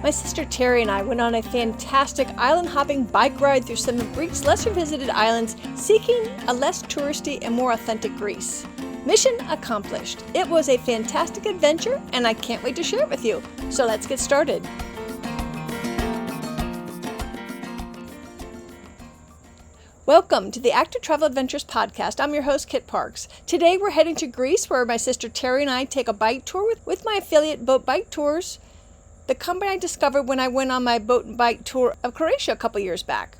My sister Terry and I went on a fantastic island-hopping bike ride through some of Greece's lesser-visited islands, seeking a less touristy and more authentic Greece. Mission accomplished. It was a fantastic adventure, and I can't wait to share it with you. So let's get started. Welcome to the Active Travel Adventures podcast. I'm your host, Kit Parks. Today we're heading to Greece, where my sister Terry and I take a bike tour with my affiliate Boat Bike Tours, the company I discovered when I went on my boat and bike tour of Croatia a couple years back.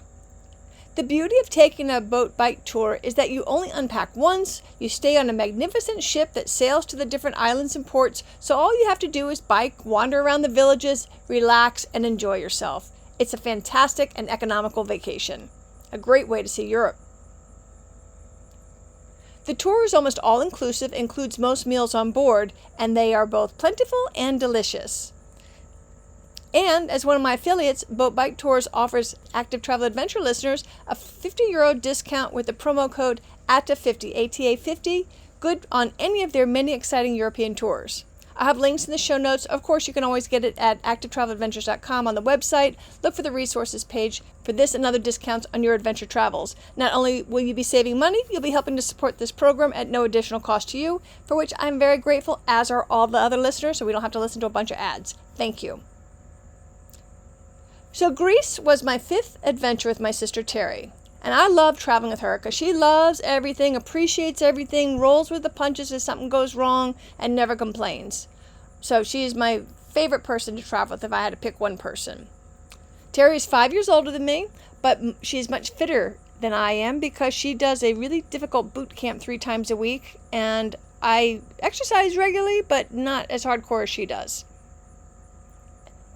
The beauty of taking a boat bike tour is that you only unpack once, you stay on a magnificent ship that sails to the different islands and ports, so all you have to do is bike, wander around the villages, relax, and enjoy yourself. It's a fantastic and economical vacation. A great way to see Europe. The tour is almost all-inclusive, includes most meals on board, and they are both plentiful and delicious. And as one of my affiliates, Boat Bike Tours offers Active Travel Adventure listeners a €50 discount with the promo code ATA50, ATA50, good on any of their many exciting European tours. I have links in the show notes. Of course, you can always get it at activetraveladventures.com on the website. Look for the resources page for this and other discounts on your adventure travels. Not only will you be saving money, you'll be helping to support this program at no additional cost to you, for which I'm very grateful, as are all the other listeners, so we don't have to listen to a bunch of ads. Thank you. So Greece was my fifth adventure with my sister Terry. And I love traveling with her because she loves everything, appreciates everything, rolls with the punches if something goes wrong, and never complains. So she's my favorite person to travel with if I had to pick one person. Terry is 5 years older than me, but she's much fitter than I am because she does a really difficult boot camp 3 times a week. And I exercise regularly, but not as hardcore as she does.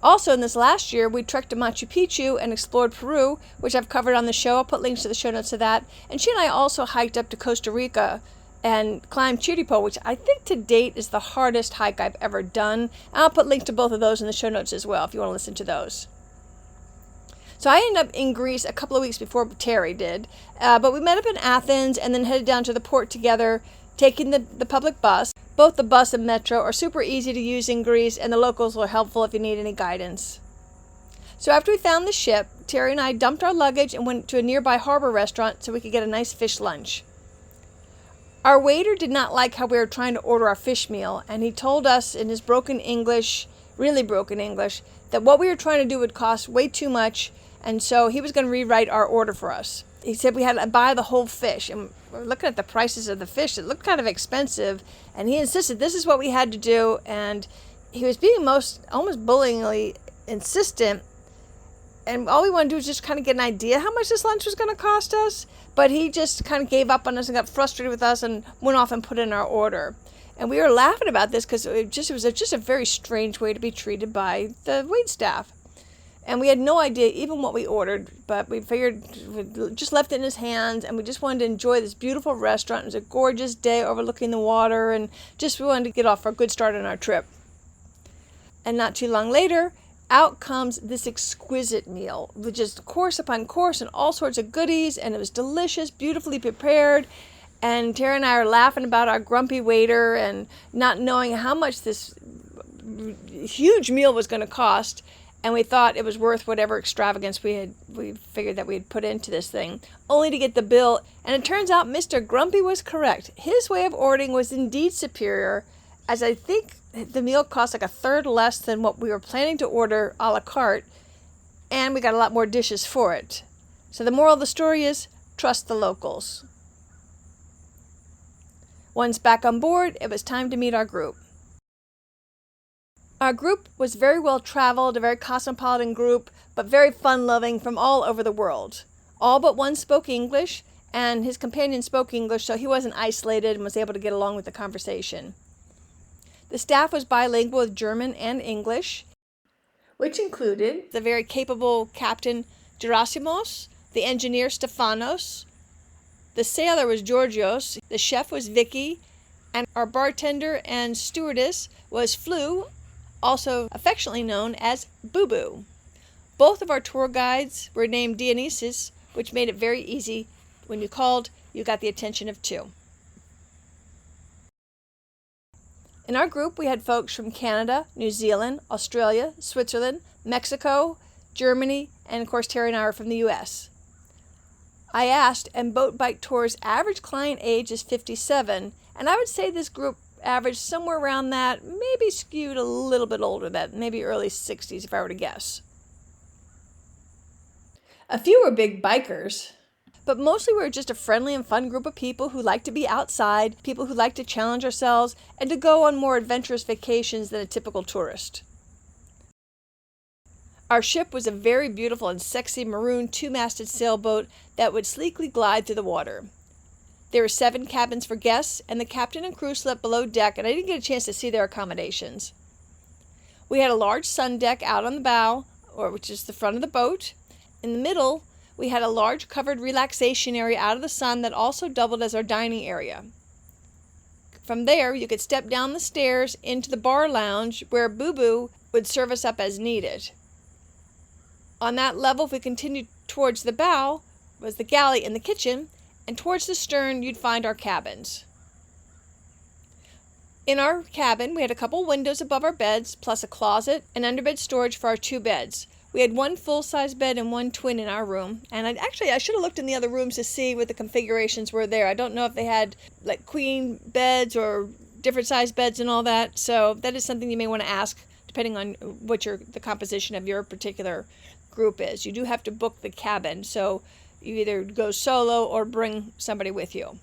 Also, in this last year, we trekked to Machu Picchu and explored Peru, which I've covered on the show. I'll put links to the show notes of that. And she and I also hiked up to Costa Rica and climbed Chiripo, which I think to date is the hardest hike I've ever done. And I'll put links to both of those in the show notes as well if you want to listen to those. So I ended up in Greece a couple of weeks before Terry did. But we met up in Athens and then headed down to the port together, taking the public bus. Both the bus and metro are super easy to use in Greece, and the locals are helpful if you need any guidance. So after we found the ship, Terry and I dumped our luggage and went to a nearby harbor restaurant so we could get a nice fish lunch. Our waiter did not like how we were trying to order our fish meal, and he told us in his broken English, really broken English, that what we were trying to do would cost way too much, and so he was going to rewrite our order for us. He said we had to buy the whole fish, and we're looking at the prices of the fish. It looked kind of expensive, and he insisted this is what we had to do, and he was being almost bullyingly insistent, and all we wanted to do was just kind of get an idea how much this lunch was going to cost us, but he just kind of gave up on us and got frustrated with us and went off and put in our order. And we were laughing about this because it was just a very strange way to be treated by the waitstaff. And we had no idea even what we ordered, but we figured we just left it in his hands, and we just wanted to enjoy this beautiful restaurant. It was a gorgeous day overlooking the water, and we wanted to get off for a good start on our trip. And not too long later, out comes this exquisite meal with just course upon course and all sorts of goodies, and it was delicious, beautifully prepared. And Tara and I are laughing about our grumpy waiter and not knowing how much this huge meal was going to cost. And we thought it was worth whatever extravagance we figured that we had put into this thing, only to get the bill. And it turns out Mr. Grumpy was correct. His way of ordering was indeed superior, as I think the meal cost like a third less than what we were planning to order a la carte, and we got a lot more dishes for it. So the moral of the story is, trust the locals. Once back on board, it was time to meet our group. Our group was very well traveled, a very cosmopolitan group, but very fun-loving from all over the world. All but one spoke English, and his companion spoke English, so he wasn't isolated and was able to get along with the conversation. The staff was bilingual with German and English, which included the very capable Captain Gerasimos, the engineer Stefanos, the sailor was Georgios, the chef was Vicky, and our bartender and stewardess was Flu, also affectionately known as Boo Boo. Both of our tour guides were named Dionysus, which made it very easy. When you called, you got the attention of two. In our group, we had folks from Canada, New Zealand, Australia, Switzerland, Mexico, Germany, and of course Terry and I are from the US. I asked, and Boat Bike Tour's average client age is 57, and I would say this group averaged somewhere around that, maybe skewed a little bit older, that maybe early 60s if I were to guess. A few were big bikers, but mostly we were just a friendly and fun group of people who like to be outside, people who like to challenge ourselves, and to go on more adventurous vacations than a typical tourist. Our ship was a very beautiful and sexy maroon two-masted sailboat that would sleekly glide through the water. There were 7 cabins for guests, and the captain and crew slept below deck, and I didn't get a chance to see their accommodations. We had a large sun deck out on the bow, which is the front of the boat. In the middle, we had a large covered relaxation area out of the sun that also doubled as our dining area. From there, you could step down the stairs into the bar lounge where Boo Boo would serve us up as needed. On that level, if we continued towards the bow, was the galley and the kitchen, and towards the stern, you'd find our cabins. In our cabin, we had a couple windows above our beds, plus a closet and underbed storage for our 2 beds. We had 1 full-size bed and 1 twin in our room, and I should have looked in the other rooms to see what the configurations were there. I don't know if they had like queen beds or different size beds and all that, so that is something you may want to ask depending on what the composition of your particular group is. You do have to book the cabin, so you either go solo or bring somebody with you.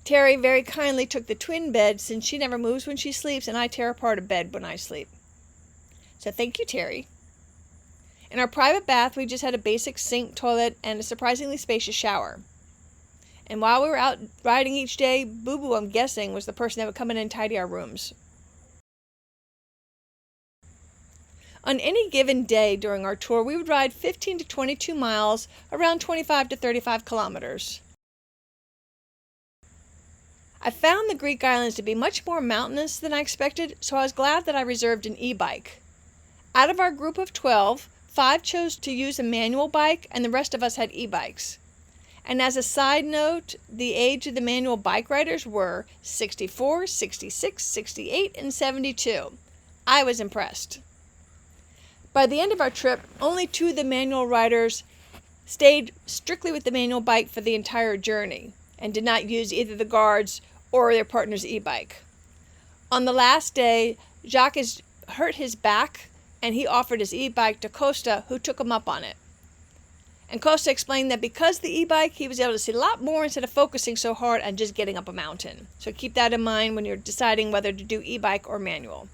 Terry very kindly took the twin bed since she never moves when she sleeps, and I tear apart a bed when I sleep. So thank you, Terry. In our private bath, we just had a basic sink, toilet, and a surprisingly spacious shower. And while we were out riding each day, Boo Boo, I'm guessing, was the person that would come in and tidy our rooms. On any given day during our tour, we would ride 15 to 22 miles, around 25 to 35 kilometers. I found the Greek islands to be much more mountainous than I expected, so I was glad that I reserved an e-bike. Out of our group of 12, 5 chose to use a manual bike, and the rest of us had e-bikes. And as a side note, the age of the manual bike riders were 64, 66, 68, and 72. I was impressed. By the end of our trip, only 2 of the manual riders stayed strictly with the manual bike for the entire journey and did not use either the guards or their partner's e-bike. On the last day, Jacques hurt his back, and he offered his e-bike to Costa, who took him up on it. And Costa explained that because the e-bike, he was able to see a lot more instead of focusing so hard on just getting up a mountain. So keep that in mind when you're deciding whether to do e-bike or manual.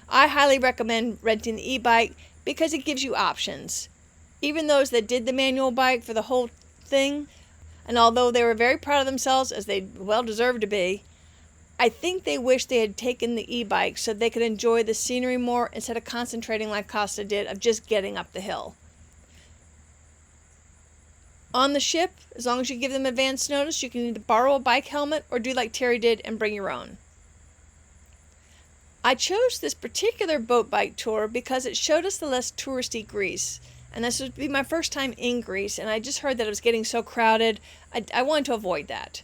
I highly recommend renting the e-bike because it gives you options. Even those that did the manual bike for the whole thing, and although they were very proud of themselves, as they well deserved to be, I think they wish they had taken the e-bike so they could enjoy the scenery more instead of concentrating like Costa did of just getting up the hill. On the ship, as long as you give them advance notice, you can either borrow a bike helmet or do like Terry did and bring your own. I chose this particular boat bike tour because it showed us the less touristy Greece. And this would be my first time in Greece, and I just heard that it was getting so crowded. I wanted to avoid that.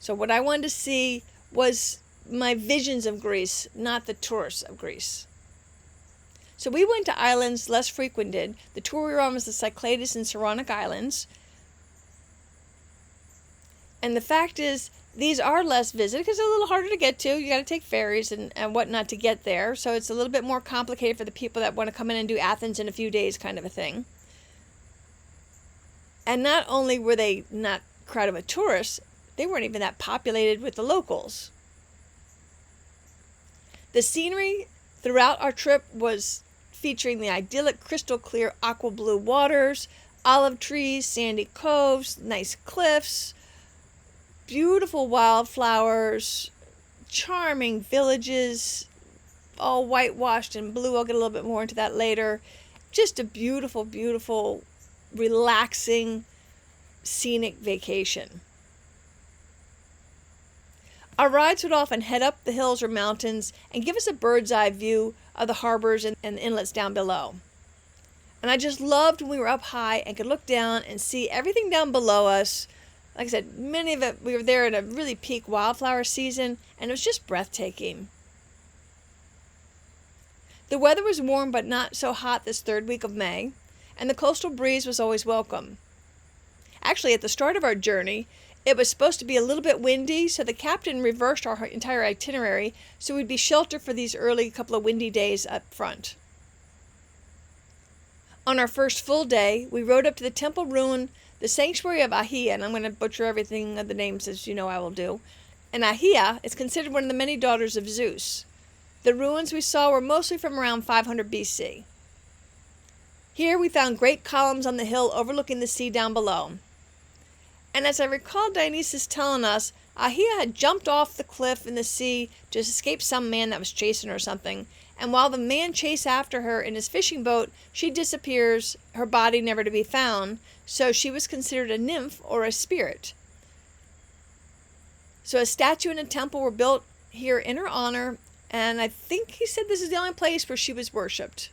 So what I wanted to see was my visions of Greece, not the tourists of Greece. So we went to islands less frequented. The tour we were on was the Cyclades and Saronic Islands. And the fact is, these are less visited because they're a little harder to get to. You got to take ferries and whatnot to get there. So it's a little bit more complicated for the people that want to come in and do Athens in a few days kind of a thing. And not only were they not crowded with tourists, they weren't even that populated with the locals. The scenery throughout our trip was featuring the idyllic crystal clear aqua blue waters, olive trees, sandy coves, nice cliffs, beautiful wildflowers, charming villages, all whitewashed in blue. I'll get a little bit more into that later. Just a beautiful, beautiful, relaxing, scenic vacation. Our rides would often head up the hills or mountains and give us a bird's eye view of the harbors and the inlets down below. And I just loved when we were up high and could look down and see everything down below us, Like I said, many of it, we were there in a really peak wildflower season, and it was just breathtaking. The weather was warm but not so hot this third week of May, and the coastal breeze was always welcome. Actually, at the start of our journey, it was supposed to be a little bit windy, so the captain reversed our entire itinerary so we'd be sheltered for these early couple of windy days up front. On our first full day, we rode up to the temple ruin, the sanctuary of Ahia, and I'm going to butcher everything of the names as you know I will do. And Ahia is considered one of the many daughters of Zeus. The ruins we saw were mostly from around 500 BC. Here we found great columns on the hill overlooking the sea down below. And as I recall Dionysus telling us, Ahia had jumped off the cliff in the sea to escape some man that was chasing her or something, and while the man chased after her in his fishing boat, she disappears, her body never to be found, so she was considered a nymph or a spirit. So a statue and a temple were built here in her honor, and I think he said this is the only place where she was worshipped.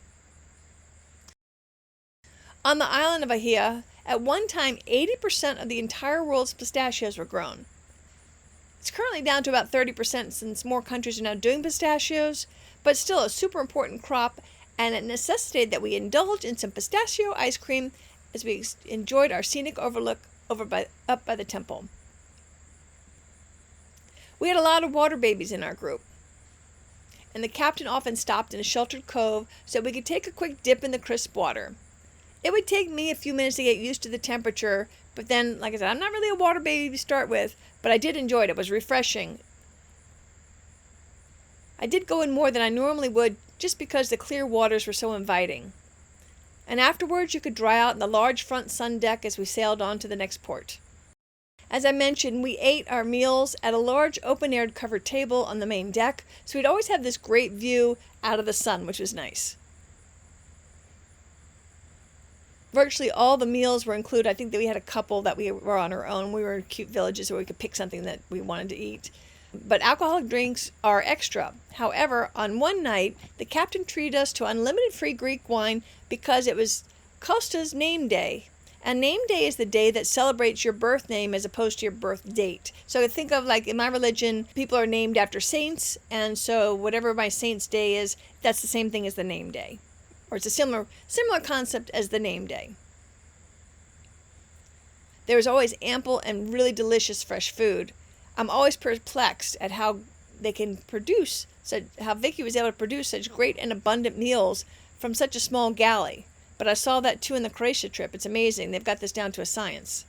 On the island of Ahia, at one time 80% of the entire world's pistachios were grown. It's currently down to about 30% since more countries are now doing pistachios, but still a super important crop, and it necessitated that we indulge in some pistachio ice cream as we enjoyed our scenic overlook up by the temple. We had a lot of water babies in our group, and the captain often stopped in a sheltered cove so we could take a quick dip in the crisp water. It would take me a few minutes to get used to the temperature, but then, like I said, I'm not really a water baby to start with, but I did enjoy it. It was refreshing. I did go in more than I normally would just because the clear waters were so inviting. And afterwards, you could dry out in the large front sun deck as we sailed on to the next port. As I mentioned, we ate our meals at a large open-air covered table on the main deck, so we'd always have this great view out of the sun, which was nice. Virtually all the meals were included. I think that we had a couple that we were on our own. We were in cute villages where we could pick something that we wanted to eat. But alcoholic drinks are extra. However, on one night, the captain treated us to unlimited free Greek wine because it was Costa's name day. And name day is the day that celebrates your birth name as opposed to your birth date. So think of, like, in my religion, people are named after saints, and so whatever my saint's day is, that's the same thing as the name day. Or it's a similar concept as the name day. There is always ample and really delicious fresh food. I'm always perplexed at how they can produce, how Vicky was able to produce such great and abundant meals from such a small galley. But I saw that too in the Croatia trip. It's amazing. They've got this down to a science.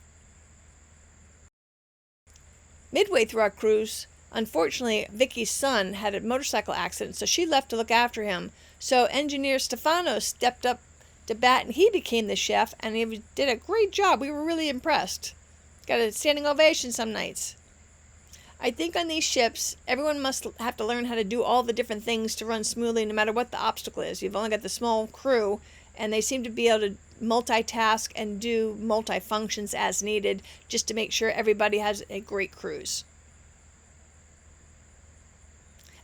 Midway through our cruise, unfortunately, Vicky's son had a motorcycle accident, so she left to look after him. So engineer Stefano stepped up to bat, and he became the chef, and he did a great job. We were really impressed. Got a standing ovation some nights. I think on these ships, everyone must have to learn how to do all the different things to run smoothly no matter what the obstacle is. You've only got the small crew, and they seem to be able to multitask and do multi-functions as needed just to make sure everybody has a great cruise.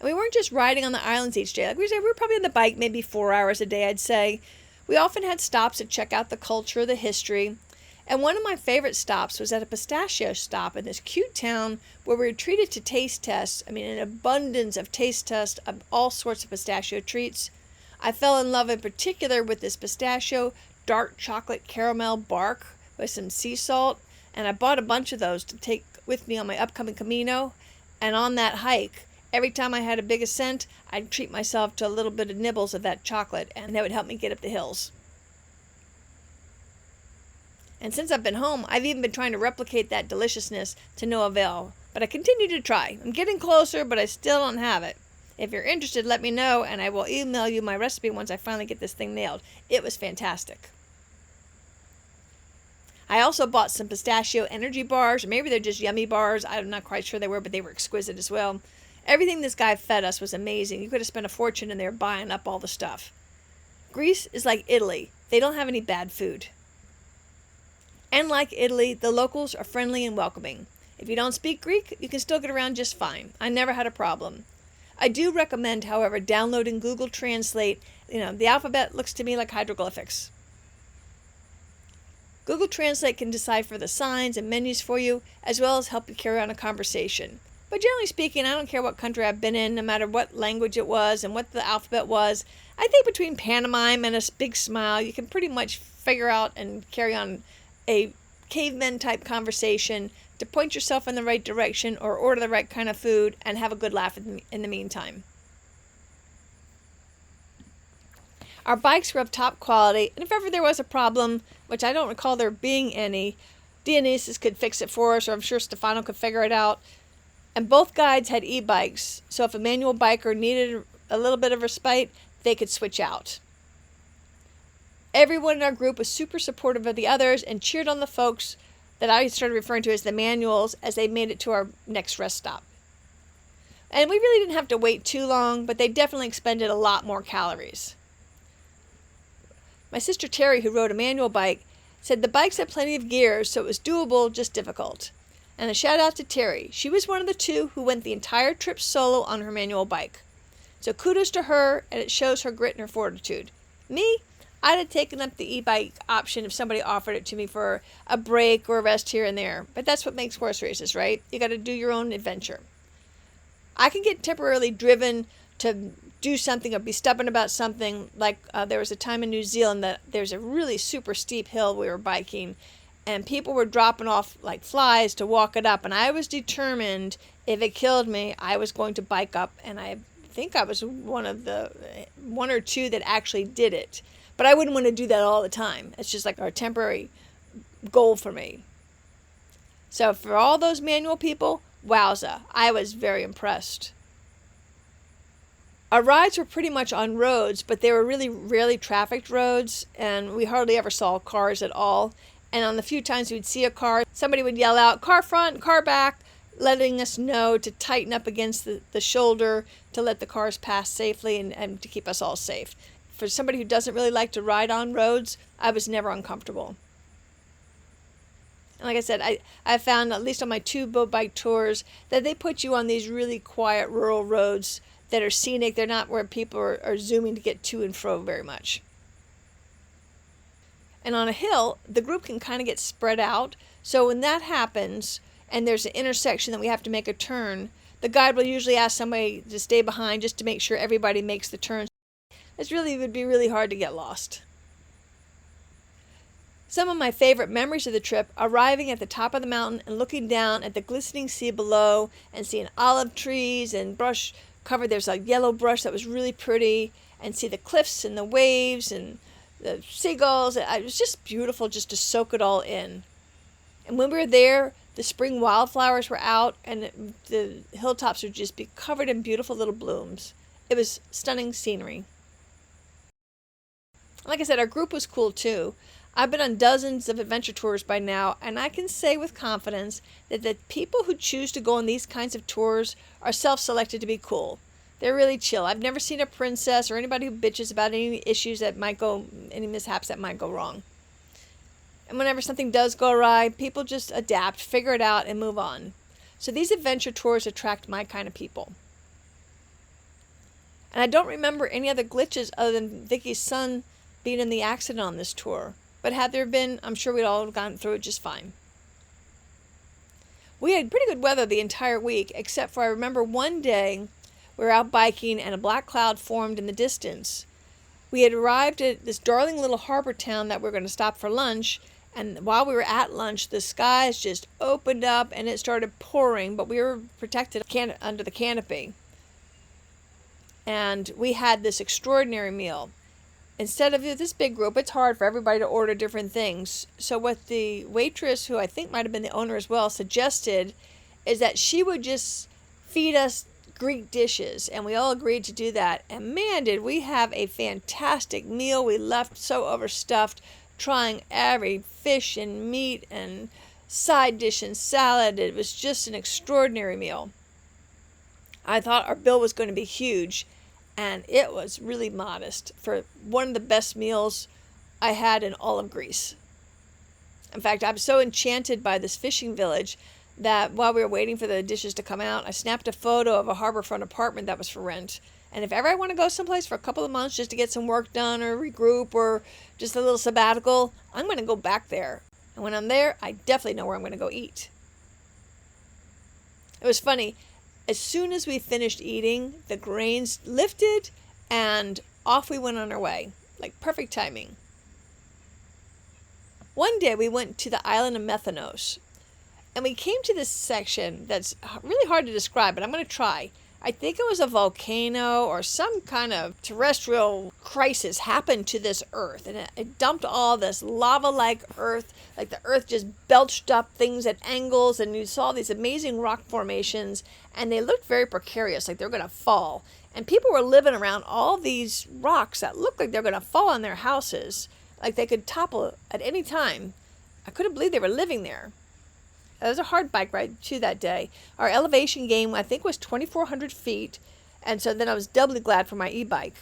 And we weren't just riding on the islands each day. Like we said, we were probably on the bike maybe 4 hours a day, I'd say. We often had stops to check out the culture, the history. And one of my favorite stops was at a pistachio stop in this cute town where we were treated to taste tests. I mean, an abundance of taste tests of all sorts of pistachio treats. I fell in love in particular with this pistachio dark chocolate caramel bark with some sea salt. And I bought a bunch of those to take with me on my upcoming Camino. And on that hike, every time I had a big ascent, I'd treat myself to a little bit of nibbles of that chocolate, and that would help me get up the hills. And since I've been home, I've even been trying to replicate that deliciousness to no avail. But I continue to try. I'm getting closer, but I still don't have it. If you're interested, let me know, and I will email you my recipe once I finally get this thing nailed. It was fantastic. I also bought some pistachio energy bars, or maybe they're just yummy bars. I'm not quite sure they were, but they were exquisite as well. Everything this guy fed us was amazing. You could have spent a fortune in there buying up all the stuff. Greece is like Italy. They don't have any bad food. And like Italy, the locals are friendly and welcoming. If you don't speak Greek, you can still get around just fine. I never had a problem. I do recommend, however, downloading Google Translate. The alphabet looks to me like hieroglyphics. Google Translate can decipher the signs and menus for you, as well as help you carry on a conversation. But generally speaking, I don't care what country I've been in, no matter what language it was and what the alphabet was. I think between pantomime and a big smile, you can pretty much figure out and carry on a caveman type conversation to point yourself in the right direction or order the right kind of food and have a good laugh in the meantime. Our bikes were of top quality, and if ever there was a problem, which I don't recall there being any, Dionysus could fix it for us, or I'm sure Stefano could figure it out. And both guides had e-bikes, so if a manual biker needed a little bit of respite, they could switch out. Everyone in our group was super supportive of the others and cheered on the folks that I started referring to as the manuals as they made it to our next rest stop. And we really didn't have to wait too long, but they definitely expended a lot more calories. My sister Terry, who rode a manual bike, said the bikes had plenty of gears, so it was doable, just difficult. And a shout out to Terry. She was one of the two who went the entire trip solo on her manual bike. So kudos to her, and it shows her grit and her fortitude. Me, I'd have taken up the e-bike option if somebody offered it to me for a break or a rest here and there. But that's what makes horse races, right? You got to do your own adventure. I can get temporarily driven to do something or be stubborn about something. Like there was a time in New Zealand that there's a really super steep hill we were biking, and people were dropping off like flies to walk it up. And I was determined if it killed me, I was going to bike up. And I think I was one or two that actually did it. But I wouldn't want to do that all the time. It's just like a temporary goal for me. So for all those manual people, wowza, I was very impressed. Our rides were pretty much on roads, but they were really rarely trafficked roads, and we hardly ever saw cars at all. And on the few times we'd see a car, somebody would yell out, "Car front, car back," letting us know to tighten up against the shoulder to let the cars pass safely and to keep us all safe. For somebody who doesn't really like to ride on roads, I was never uncomfortable. And like I said, I found, at least on my 2 boat bike tours, that they put you on these really quiet rural roads that are scenic. They're not where people are zooming to get to and fro very much. And on a hill, the group can kind of get spread out. So when that happens, and there's an intersection that we have to make a turn, the guide will usually ask somebody to stay behind just to make sure everybody makes the turn. It would be really hard to get lost. Some of my favorite memories of the trip, arriving at the top of the mountain and looking down at the glistening sea below and seeing olive trees and brush covered. There's a yellow brush that was really pretty, and see the cliffs and the waves and the seagulls. It was just beautiful just to soak it all in. And when we were there, the spring wildflowers were out and the hilltops would just be covered in beautiful little blooms. It was stunning scenery. Like I said, our group was cool too. I've been on dozens of adventure tours by now, and I can say with confidence that the people who choose to go on these kinds of tours are self-selected to be cool. They're really chill. I've never seen a princess or anybody who bitches about any issues that might go, any mishaps that might go wrong. And whenever something does go awry, people just adapt, figure it out, and move on. So these adventure tours attract my kind of people. And I don't remember any other glitches other than Vicky's son being in the accident on this tour. But had there been, I'm sure we'd all have gone through it just fine. We had pretty good weather the entire week, except for I remember one day we were out biking and a black cloud formed in the distance. We had arrived at this darling little harbor town that we were going to stop for lunch, and while we were at lunch, the skies just opened up and it started pouring, but we were protected under the canopy. And we had this extraordinary meal. Instead of this big group, it's hard for everybody to order different things. So what the waitress, who I think might have been the owner as well, suggested is that she would just feed us Greek dishes, and we all agreed to do that. And man, did we have a fantastic meal. We left so overstuffed, trying every fish and meat and side dish and salad. It was just an extraordinary meal. I thought our bill was going to be huge, and it was really modest for one of the best meals I had in all of Greece. In fact, I was so enchanted by this fishing village that while we were waiting for the dishes to come out, I snapped a photo of a harborfront apartment that was for rent. And if ever I want to go someplace for a couple of months just to get some work done or regroup or just a little sabbatical, I'm going to go back there. And when I'm there, I definitely know where I'm going to go eat. It was funny. As soon as we finished eating, the grains lifted and off we went on our way. Like perfect timing. One day we went to the island of Mythnos. And we came to this section that's really hard to describe, but I'm going to try. I think it was a volcano or some kind of terrestrial crisis happened to this earth. And it dumped all this lava-like earth. Like the earth just belched up things at angles. And you saw these amazing rock formations. And they looked very precarious, like they were going to fall. And people were living around all these rocks that looked like they were going to fall on their houses. Like they could topple at any time. I couldn't believe they were living there. It was a hard bike ride too that day. Our elevation gain, I think, was 2,400 feet. And so then I was doubly glad for my e-bike.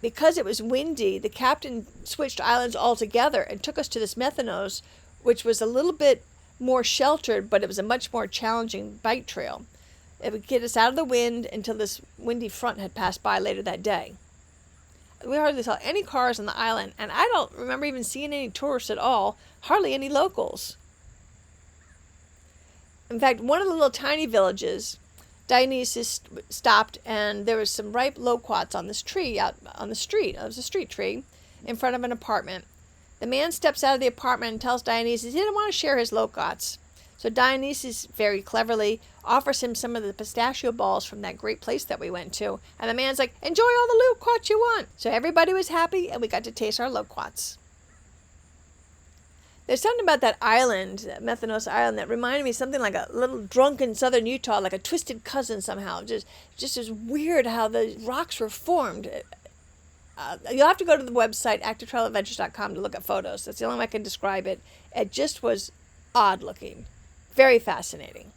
Because it was windy, the captain switched islands altogether and took us to this Mythnos, which was a little bit more sheltered, but it was a much more challenging bike trail. It would get us out of the wind until this windy front had passed by later that day. We hardly saw any cars on the island, and I don't remember even seeing any tourists at all, hardly any locals. In fact, one of the little tiny villages, Dionysus stopped, and there was some ripe loquats on this tree out on the street. It was a street tree in front of an apartment. The man steps out of the apartment and tells Dionysus he didn't want to share his loquats. So Dionysus very cleverly offers him some of the pistachio balls from that great place that we went to. And the man's like, enjoy all the loquats you want. So everybody was happy, and we got to taste our loquats. There's something about that island, Mythnos Island, that reminded me of something like a little drunken southern Utah, like a twisted cousin somehow. Just as weird how the rocks were formed. You'll have to go to the website, activetraveladventures.com, to look at photos. That's the only way I can describe it. It just was odd looking. Very fascinating.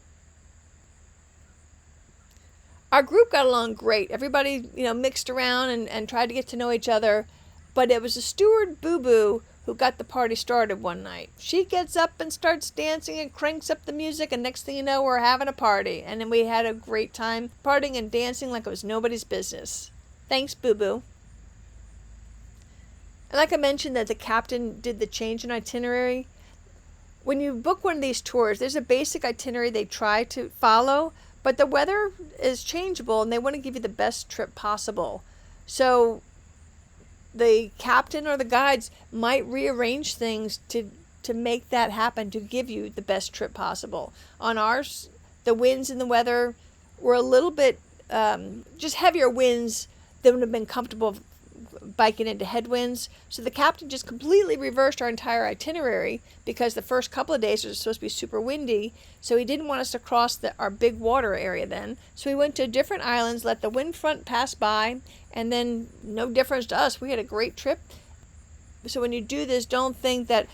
Our group got along great. Everybody, mixed around and tried to get to know each other. But it was the steward, Boo Boo, who got the party started one night. She gets up and starts dancing and cranks up the music, and next thing you know, we're having a party. And then we had a great time partying and dancing like it was nobody's business. Thanks, Boo Boo. And like I mentioned that the captain did the change in itinerary. When you book one of these tours, there's a basic itinerary they try to follow, but the weather is changeable and they want to give you the best trip possible. So the captain or the guides might rearrange things to make that happen, to give you the best trip possible. On ours, the winds and the weather were a little bit just heavier winds than would have been comfortable biking into headwinds. So the captain just completely reversed our entire itinerary because the first couple of days was supposed to be super windy. So he didn't want us to cross our big water area then. So we went to different islands, let the wind front pass by, and then no difference to us. We had a great trip. So when you do this, don't think that,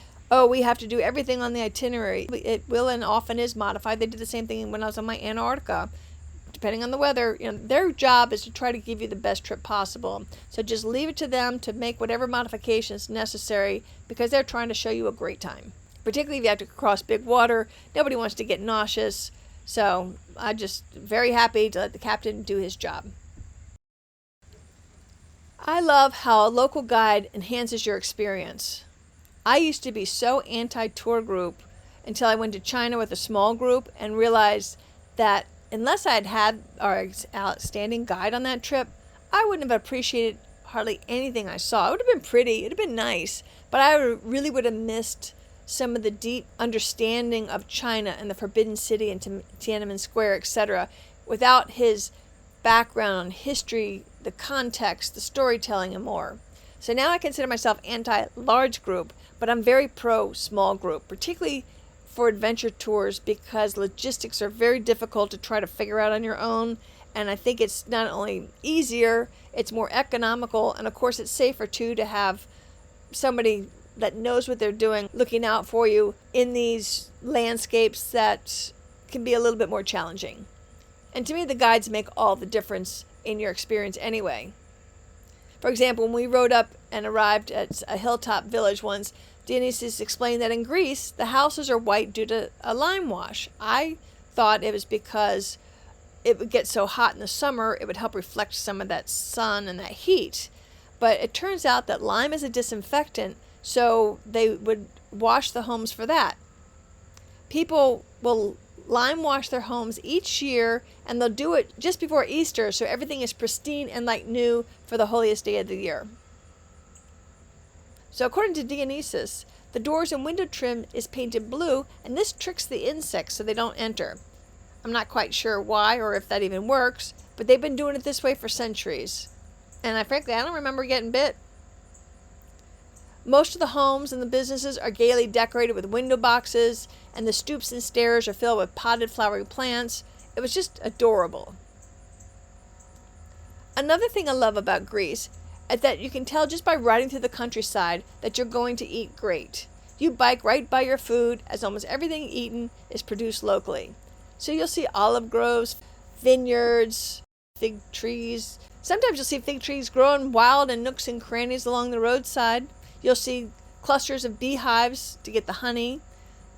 we have to do everything on the itinerary. It will and often is modified. They did the same thing when I was on my Antarctica. Depending on the weather, their job is to try to give you the best trip possible. So just leave it to them to make whatever modifications necessary because they're trying to show you a great time. Particularly if you have to cross big water. Nobody wants to get nauseous. So I'm just very happy to let the captain do his job. I love how a local guide enhances your experience. I used to be so anti-tour group until I went to China with a small group and realized that unless I had our outstanding guide on that trip, I wouldn't have appreciated hardly anything I saw. It would have been pretty, it would have been nice, but I really would have missed some of the deep understanding of China and the Forbidden City and Tiananmen Square, etc., without his background on history, the context, the storytelling, and more. So now I consider myself anti-large group, but I'm very pro-small group, particularly for adventure tours because logistics are very difficult to try to figure out on your own. And I think it's not only easier, it's more economical, and of course it's safer too to have somebody that knows what they're doing looking out for you in these landscapes that can be a little bit more challenging. And to me, the guides make all the difference in your experience anyway. For example, when we rode up and arrived at a hilltop village once, Dionysus explained that in Greece, the houses are white due to a lime wash. I thought it was because it would get so hot in the summer, it would help reflect some of that sun and that heat. But it turns out that lime is a disinfectant, So they would wash the homes for that. People will lime wash their homes each year, and they'll do it just before Easter, so everything is pristine and like new for the holiest day of the year. So according to Dionysus, the doors and window trim is painted blue, and this tricks the insects so they don't enter. I'm not quite sure why or if that even works, but they've been doing it this way for centuries. And frankly, I don't remember getting bit. Most of the homes and the businesses are gaily decorated with window boxes, and the stoops and stairs are filled with potted flowering plants. It was just adorable. Another thing I love about Greece is that you can tell just by riding through the countryside that you're going to eat great. You bike right by your food, as almost everything eaten is produced locally. So you'll see olive groves, vineyards, fig trees. Sometimes you'll see fig trees growing wild in nooks and crannies along the roadside. You'll see clusters of beehives to get the honey.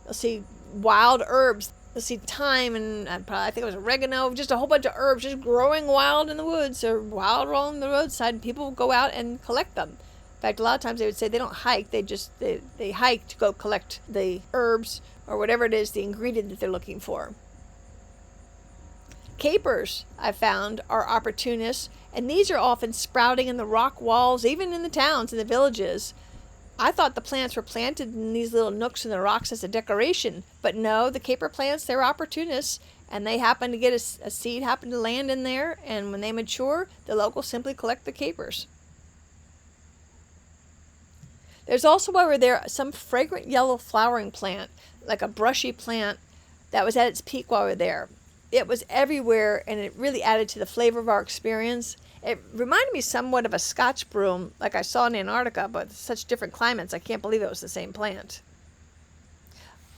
You'll see wild herbs. You'll see thyme and I think it was oregano, just a whole bunch of herbs just growing wild in the woods or wild along the roadside. People go out and collect them. In fact, a lot of times they would say they don't hike. They hike to go collect the herbs or whatever it is, the ingredient that they're looking for. Capers, I found, are opportunists, and these are often sprouting in the rock walls, even in the towns and the villages. I thought the plants were planted in these little nooks in the rocks as a decoration, but no, the caper plants, they're opportunists, and they happen to get a seed, happen to land in there, and when they mature, the locals simply collect the capers. There's also, while we're there, some fragrant yellow flowering plant, like a brushy plant, that was at its peak while we were there. It was everywhere, and it really added to the flavor of our experience. It reminded me somewhat of a Scotch broom, like I saw in Antarctica, but such different climates, I can't believe it was the same plant.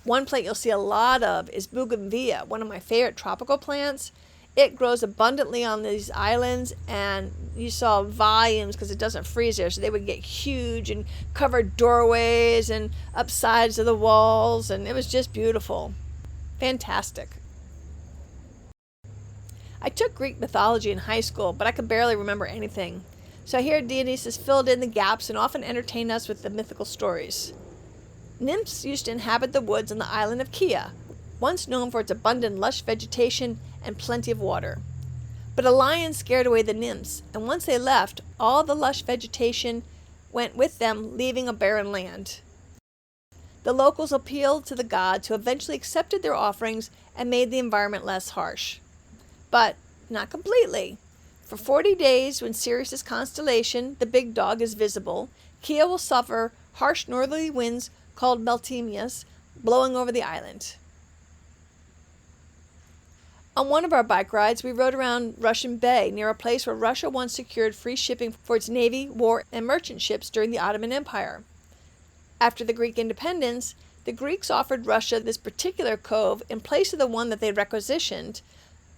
One plant you'll see a lot of is bougainvillea, one of my favorite tropical plants. It grows abundantly on these islands, and you saw volumes because it doesn't freeze there, so they would get huge and cover doorways and up sides of the walls, and it was just beautiful. Fantastic. I took Greek mythology in high school, but I could barely remember anything. So here Dionysus filled in the gaps and often entertained us with the mythical stories. Nymphs used to inhabit the woods on the island of Chia, once known for its abundant lush vegetation and plenty of water. But a lion scared away the nymphs, and once they left, all the lush vegetation went with them, leaving a barren land. The locals appealed to the gods, who eventually accepted their offerings and made the environment less harsh. But not completely. For 40 days, when Sirius's constellation, the big dog, is visible, Chia will suffer harsh northerly winds called meltemias blowing over the island. On one of our bike rides, we rode around Russian Bay, near a place where Russia once secured free shipping for its navy, war, and merchant ships during the Ottoman Empire. After the Greek independence, the Greeks offered Russia this particular cove in place of the one that they requisitioned,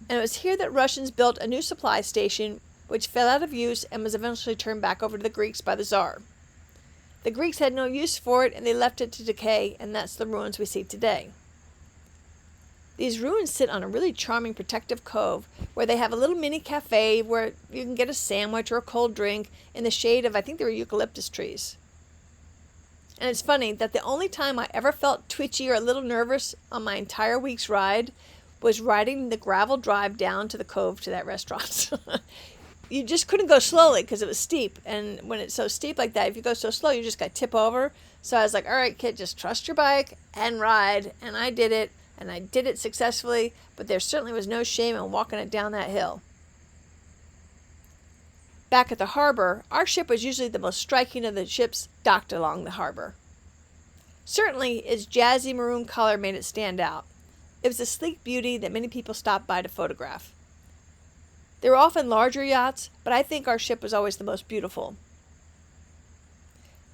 and it was here that Russians built a new supply station, which fell out of use and was eventually turned back over to the Greeks by the Tsar. The Greeks had no use for it, and they left it to decay, and that's the ruins we see today. These ruins sit on a really charming protective cove, where they have a little mini cafe where you can get a sandwich or a cold drink in the shade of, I think they were eucalyptus trees. And it's funny that the only time I ever felt twitchy or a little nervous on my entire week's ride was riding the gravel drive down to the cove to that restaurant. You just couldn't go slowly because it was steep. And when it's so steep like that, if you go so slow, you just got to tip over. So I was like, all right, kid, just trust your bike and ride. And I did it, and I did it successfully. But there certainly was no shame in walking it down that hill. Back at the harbor, our ship was usually the most striking of the ships docked along the harbor. Certainly, its jazzy maroon color made it stand out. It was a sleek beauty that many people stopped by to photograph. There were often larger yachts, but I think our ship was always the most beautiful.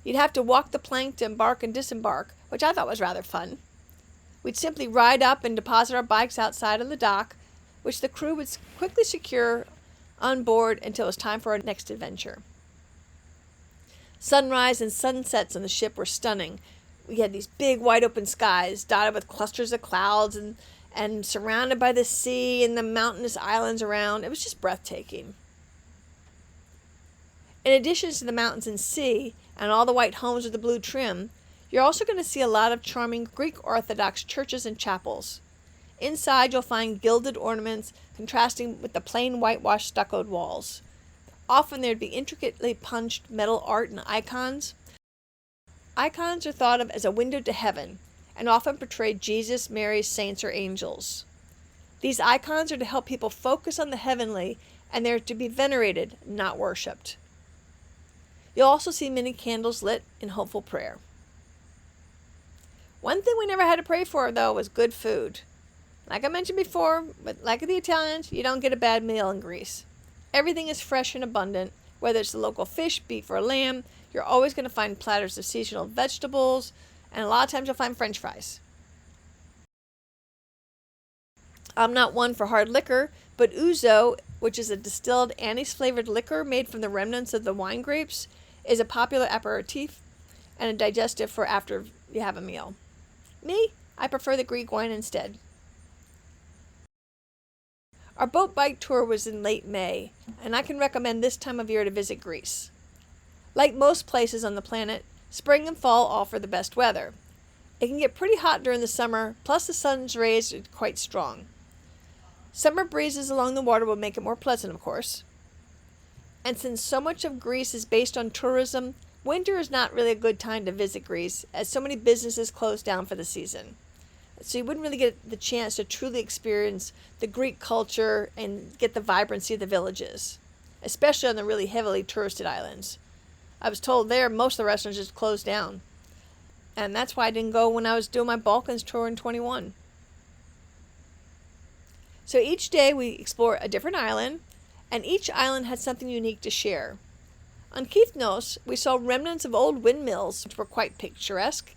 You'd have to walk the plank to embark and disembark, which I thought was rather fun. We'd simply ride up and deposit our bikes outside on the dock, which the crew would quickly secure on board until it was time for our next adventure. Sunrise and sunsets on the ship were stunning. We had these big wide open skies dotted with clusters of clouds and surrounded by the sea and the mountainous islands around. It was just breathtaking. In addition to the mountains and sea, and all the white homes with the blue trim, you're also going to see a lot of charming Greek Orthodox churches and chapels. Inside, you'll find gilded ornaments contrasting with the plain whitewashed stuccoed walls. Often there'd be intricately punched metal art and icons. Icons are thought of as a window to heaven and often portray Jesus, Mary, saints, or angels. These icons are to help people focus on the heavenly, and they're to be venerated, not worshipped. You'll also see many candles lit in hopeful prayer. One thing we never had to pray for, though, was good food. Like I mentioned before, but like the Italians, you don't get a bad meal in Greece. Everything is fresh and abundant. Whether it's the local fish, beef, or lamb, you're always going to find platters of seasonal vegetables, and a lot of times you'll find French fries. I'm not one for hard liquor, but ouzo, which is a distilled anise-flavored liquor made from the remnants of the wine grapes, is a popular aperitif and a digestive for after you have a meal. Me, I prefer the Greek wine instead. Our boat bike tour was in late May, and I can recommend this time of year to visit Greece. Like most places on the planet, spring and fall offer the best weather. It can get pretty hot during the summer, plus the sun's rays are quite strong. Summer breezes along the water will make it more pleasant, of course. And since so much of Greece is based on tourism, winter is not really a good time to visit Greece, as so many businesses close down for the season. So you wouldn't really get the chance to truly experience the Greek culture and get the vibrancy of the villages, especially on the really heavily touristed islands. I was told there most of the restaurants just closed down. And that's why I didn't go when I was doing my Balkans tour in 21. So each day we explore a different island, and each island had something unique to share. On Kythnos, we saw remnants of old windmills, which were quite picturesque.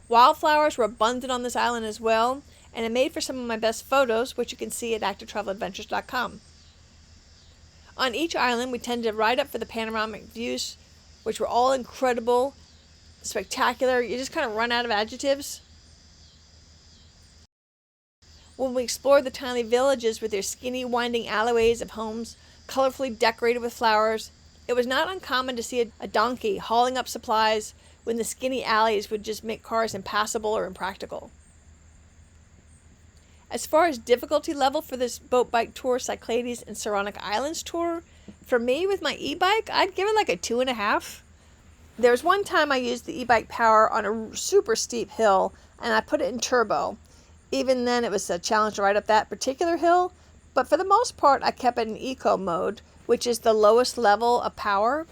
Wildflowers were abundant on this island as well, and it made for some of my best photos, which you can see at activetraveladventures.com. On each island, we tended to ride up for the panoramic views, which were all incredible, spectacular. You just kind of run out of adjectives. When we explored the tiny villages with their skinny, winding alleyways of homes, colorfully decorated with flowers, it was not uncommon to see a donkey hauling up supplies when the skinny alleys would just make cars impassable or impractical. As far as difficulty level for this boat bike tour, Cyclades and Saronic Islands tour, for me with my e-bike, I'd give it like a 2.5. There was one time I used the e-bike power on a super steep hill, and I put it in turbo. Even then, it was a challenge to ride up that particular hill, but for the most part, I kept it in eco mode, which is the lowest level of power,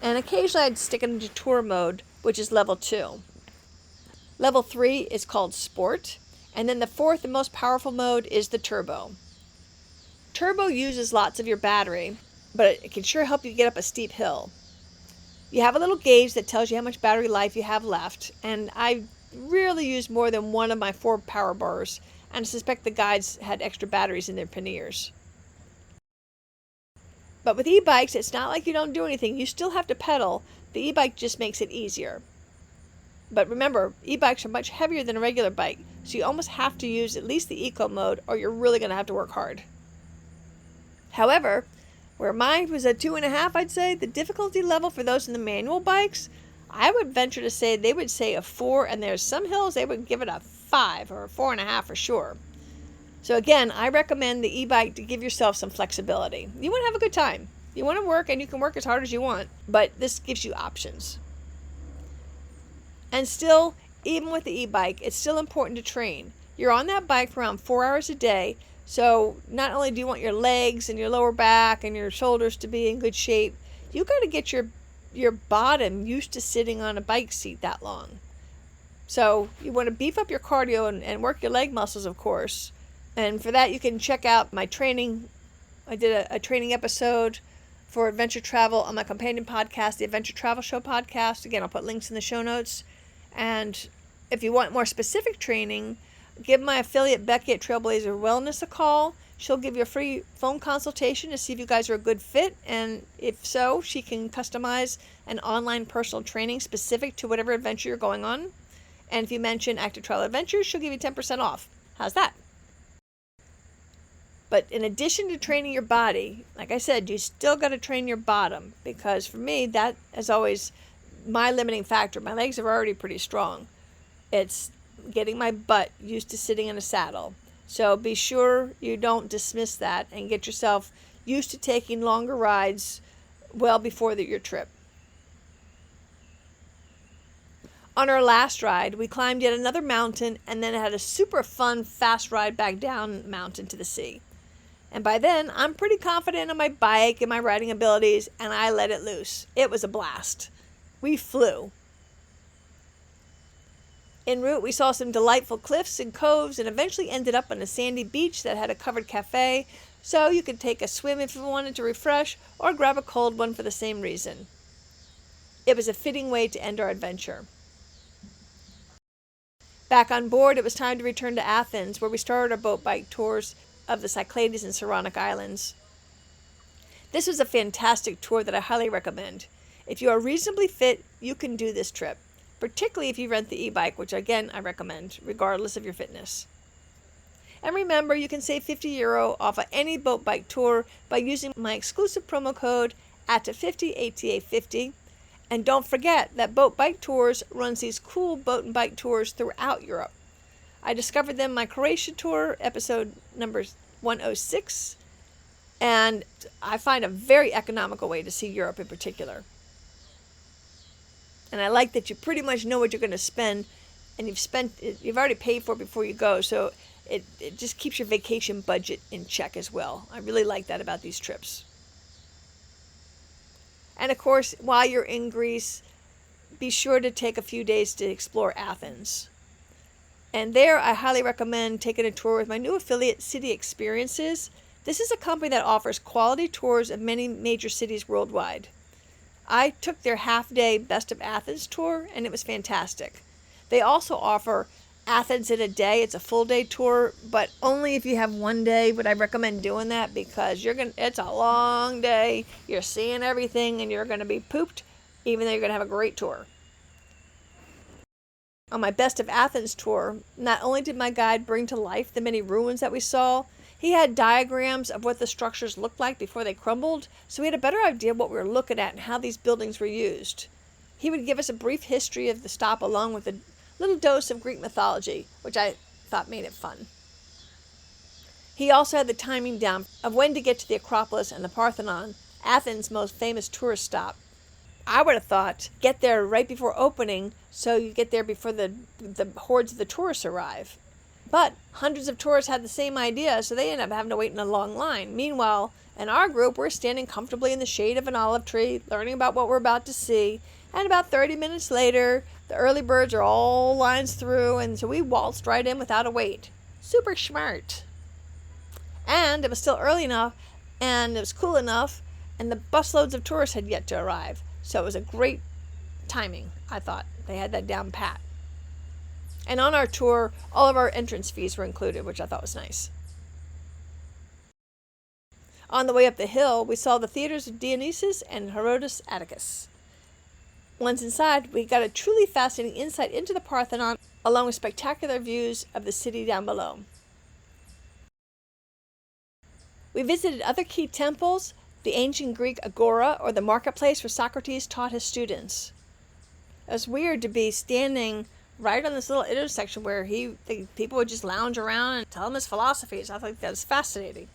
and occasionally I'd stick it into tour mode, which is level 2. Level 3 is called Sport, and then the fourth and most powerful mode is the Turbo. Turbo uses lots of your battery, but it can sure help you get up a steep hill. You have a little gauge that tells you how much battery life you have left, and I rarely used more than one of my 4 power bars, and I suspect the guides had extra batteries in their panniers. But with e-bikes, it's not like you don't do anything. You still have to pedal. The e-bike just makes it easier. But remember, e-bikes are much heavier than a regular bike, so you almost have to use at least the eco mode, or you're really going to have to work hard. However, where mine was a 2.5, I'd say, the difficulty level for those in the manual bikes, I would venture to say they would say a 4, and there's some hills they would give it a 5 or a 4.5 for sure. So again, I recommend the e-bike to give yourself some flexibility. You want to have a good time. You want to work, and you can work as hard as you want, but this gives you options. And still, even with the e-bike, it's still important to train. You're on that bike for around 4 hours a day, so not only do you want your legs and your lower back and your shoulders to be in good shape, you got to get your bottom used to sitting on a bike seat that long. So you want to beef up your cardio and work your leg muscles, of course. And for that, you can check out my training. I did a training episode for adventure travel on my companion podcast, the Adventure Travel Show podcast. Again, I'll put links in the show notes. And if you want more specific training, give my affiliate Becky at Trailblazer Wellness a call. She'll give you a free phone consultation to see if you guys are a good fit. And if so, she can customize an online personal training specific to whatever adventure you're going on. And if you mention Active Travel Adventures, she'll give you 10% off. How's that? But in addition to training your body, like I said, you still got to train your bottom, because for me, that has always my limiting factor. My legs are already pretty strong. It's getting my butt used to sitting in a saddle. So be sure you don't dismiss that and get yourself used to taking longer rides well before your trip. On our last ride, we climbed yet another mountain and then had a super fun, fast ride back down the mountain to the sea. And by then, I'm pretty confident on my bike and my riding abilities, and I let it loose. It was a blast. We flew. En route, we saw some delightful cliffs and coves and eventually ended up on a sandy beach that had a covered cafe, so you could take a swim if you wanted to refresh or grab a cold one for the same reason. It was a fitting way to end our adventure. Back on board, it was time to return to Athens, where we started our boat bike tours of the Cyclades and Saronic Islands. This was a fantastic tour that I highly recommend. If you are reasonably fit, you can do this trip, particularly if you rent the e-bike, which again I recommend, regardless of your fitness. And remember, you can save €50 off of any boat bike tour by using my exclusive promo code ATA50, ATA50. And don't forget that Boat Bike Tours runs these cool boat and bike tours throughout Europe. I discovered them in my Croatia tour, episode number 106, and I find a very economical way to see Europe in particular. And I like that you pretty much know what you're going to spend, and you've already paid for it before you go, so it just keeps your vacation budget in check as well. I really like that about these trips. And of course, while you're in Greece, be sure to take a few days to explore Athens. And there, I highly recommend taking a tour with my new affiliate, City Experiences. This is a company that offers quality tours of many major cities worldwide. I took their half-day Best of Athens tour, and it was fantastic. They also offer Athens in a day. It's a full-day tour, but only if you have one day would I recommend doing that, because it's a long day. You're seeing everything, and you're going to be pooped, even though you're going to have a great tour. On my Best of Athens tour, not only did my guide bring to life the many ruins that we saw, he had diagrams of what the structures looked like before they crumbled, so we had a better idea of what we were looking at and how these buildings were used. He would give us a brief history of the stop along with a little dose of Greek mythology, which I thought made it fun. He also had the timing down of when to get to the Acropolis and the Parthenon, Athens' most famous tourist stop. I would have thought get there right before opening so you get there before the hordes of the tourists arrive. But hundreds of tourists had the same idea, so they ended up having to wait in a long line. Meanwhile, in our group, we're standing comfortably in the shade of an olive tree, learning about what we're about to see, and about 30 minutes later, the early birds are all lines through, and so we waltzed right in without a wait. Super smart. And it was still early enough, and it was cool enough, and the busloads of tourists had yet to arrive. So it was a great timing, I thought. They had that down pat. And on our tour, all of our entrance fees were included, which I thought was nice. On the way up the hill, we saw the theaters of Dionysus and Herodotus Atticus. Once inside, we got a truly fascinating insight into the Parthenon, along with spectacular views of the city down below. We visited other key temples, the ancient Greek agora, or the marketplace where Socrates taught his students. It was weird to be standing right on this little intersection where the people would just lounge around and tell him his philosophies. I think that was fascinating.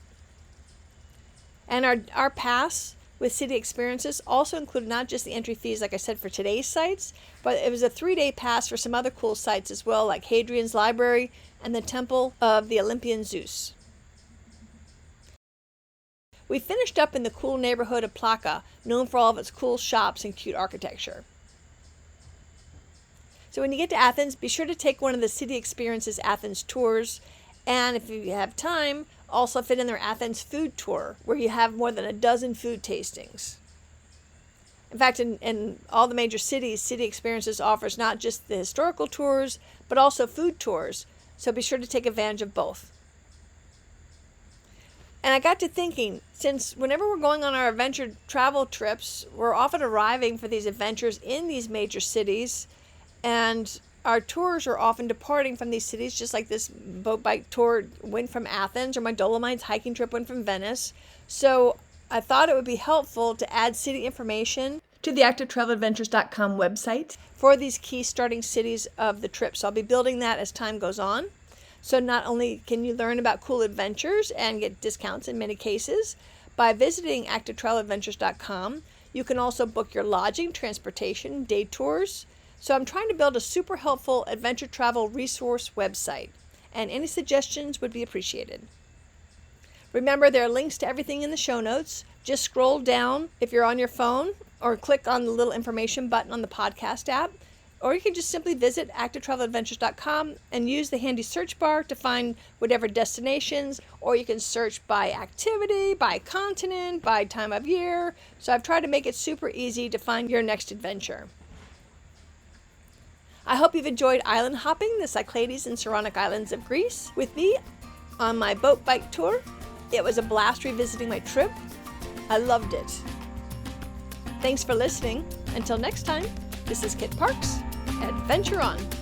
And our pass with City Experiences also included not just the entry fees, like I said, for today's sites, but it was a 3-day pass for some other cool sites as well, like Hadrian's Library and the Temple of the Olympian Zeus. We finished up in the cool neighborhood of Plaka, known for all of its cool shops and cute architecture. So when you get to Athens, be sure to take one of the City Experiences Athens tours, and if you have time, also fit in their Athens food tour, where you have more than a dozen food tastings. In fact, in all the major cities, City Experiences offers not just the historical tours, but also food tours, so be sure to take advantage of both. And I got to thinking, since whenever we're going on our adventure travel trips, we're often arriving for these adventures in these major cities, and our tours are often departing from these cities, just like this boat bike tour went from Athens, or my Dolomites hiking trip went from Venice. So I thought it would be helpful to add city information to the activetraveladventures.com website for these key starting cities of the trip. So I'll be building that as time goes on. So not only can you learn about cool adventures and get discounts in many cases by visiting activetraveladventures.com, you can also book your lodging, transportation, day tours. So I'm trying to build a super helpful adventure travel resource website, and any suggestions would be appreciated. Remember, there are links to everything in the show notes. Just scroll down if you're on your phone, or click on the little information button on the podcast app, or you can just simply visit activetraveladventures.com and use the handy search bar to find whatever destinations, or you can search by activity, by continent, by time of year. So I've tried to make it super easy to find your next adventure. I hope you've enjoyed island hopping the Cyclades and Saronic Islands of Greece with me on my boat bike tour. It was a blast revisiting my trip. I loved it. Thanks for listening. Until next time, this is Kit Parks. Adventure on!